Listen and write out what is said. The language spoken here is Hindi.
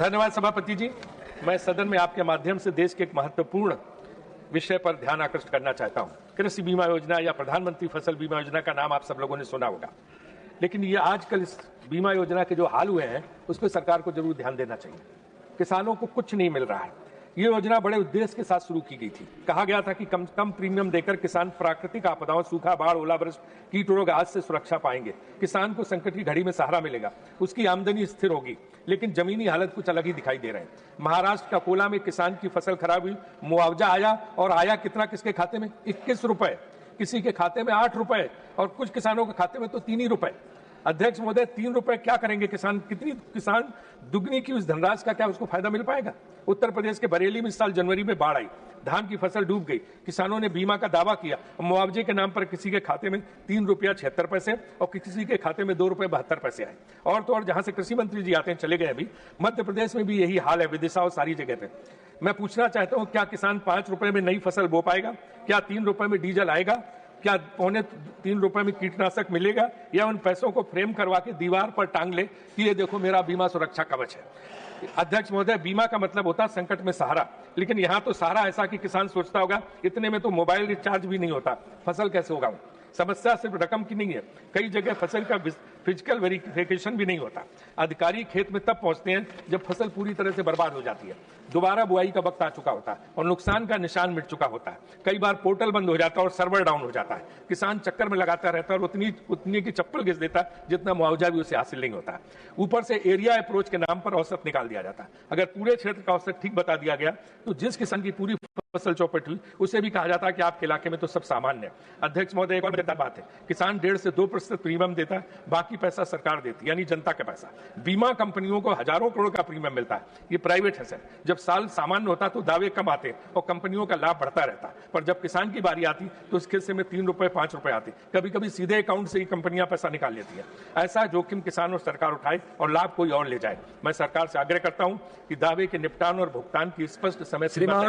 धन्यवाद सभापति जी। मैं सदन में आपके माध्यम से देश के एक महत्वपूर्ण विषय पर ध्यान आकृष्ट करना चाहता हूं। कृषि बीमा योजना या प्रधानमंत्री फसल बीमा योजना का नाम आप सब लोगों ने सुना होगा, लेकिन ये आजकल इस बीमा योजना के जो हाल हुए हैं उस पर सरकार को जरूर ध्यान देना चाहिए। किसानों को कुछ नहीं मिल रहा है। ये योजना बड़े उद्देश्य के साथ शुरू की गई थी। कहा गया था कि कम प्रीमियम देकर किसान प्राकृतिक आपदाओं, सूखा, बाढ़, ओलावृष्टि, कीट रोग आदि से सुरक्षा पाएंगे। किसान को संकट की घड़ी में सहारा मिलेगा, उसकी आमदनी स्थिर होगी। लेकिन जमीनी हालत कुछ अलग ही दिखाई दे रहे हैं। महाराष्ट्र का कोला में किसान की फसल खराब हुई, मुआवजा आया, और आया कितना किसके खाते में? 21 रुपए, किसी के खाते में 8 रुपए, और कुछ किसानों के खाते में तो 3 ही रुपए। अध्यक्ष महोदय, 3 रुपए क्या करेंगे किसान? कितनी किसान दुगनी की उस धनराशि का क्या उसको फायदा मिल पाएगा? उत्तर प्रदेश के बरेली में इस साल जनवरी में बाढ़ आई, धान की फसल डूब गई। किसानों ने बीमा का दावा किया, मुआवजे के नाम पर किसी के खाते में 3 रुपया 76 पैसे और किसी के खाते में 2 रुपए 72 पैसे आए। और तो और जहां से कृषि मंत्री जी आते हैं, चले गए अभी, मध्य प्रदेश में भी यही हाल है, विदिशा और सारी जगह पे। मैं पूछना चाहता हूं, क्या किसान 5 रुपए में नई फसल बो पाएगा? क्या 3 रुपए में डीजल आएगा? क्या 3.25 रुपए में कीटनाशक मिलेगा? या उन पैसों को फ्रेम करवा के दीवार पर टांग ले कि ये देखो मेरा बीमा सुरक्षा कवच है? अध्यक्ष महोदय, बीमा का मतलब होता है संकट में सहारा, लेकिन यहाँ तो सहारा ऐसा कि किसान सोचता होगा इतने में तो मोबाइल रिचार्ज भी नहीं होता, फसल कैसे होगा? समस्या सिर्फ रकम की नहीं है, कई जगह फसल का फिजिकल वेरिफिकेशन भी नहीं होता। अधिकारी खेत में तब पहुंचते हैं जब फसल पूरी तरह से बर्बाद हो जाती है, दोबारा बुआई का वक्त आ चुका होता है और नुकसान का निशान मिट चुका होता है। कई बार पोर्टल बंद हो जाता है और सर्वर डाउन हो जाता है। किसान चक्कर में लगाता रहता है और उतनी की चप्पल घिस देता है जितना मुआवजा भी उसे हासिल नहीं होता है। ऊपर से एरिया अप्रोच के नाम पर औसत निकाल दिया जाता है। अगर पूरे क्षेत्र का औसत ठीक बता दिया गया तो जिस किसान की पूरी फसल चौपट हुई उसे भी कहा जाता है कि आपके इलाके में तो सब सामान्य है। अध्यक्ष महोदय, एक और मजेदार बात है, किसान 1.5 से 2% प्रीमियम देता है, बाकी पैसा सरकार देती है, यानी जनता का पैसा। बीमा कंपनियों को हजारों करोड़ का प्रीमियम मिलता है, ये प्राइवेट है सर। जब साल सामान्य होता तो दावे कम आते और कंपनियों का लाभ बढ़ता रहता, पर जब किसान की बारी आती तो उसके हिस्से में 3 रुपए 5 रुपए आते। कभी कभी सीधे अकाउंट से ही कंपनियां पैसा निकाल लेती है। ऐसा जोखिम किसान और सरकार उठाए और लाभ कोई और ले जाए। मैं सरकार से आग्रह करता हूं कि दावे के निपटान और भुगतान की स्पष्ट समय सीमा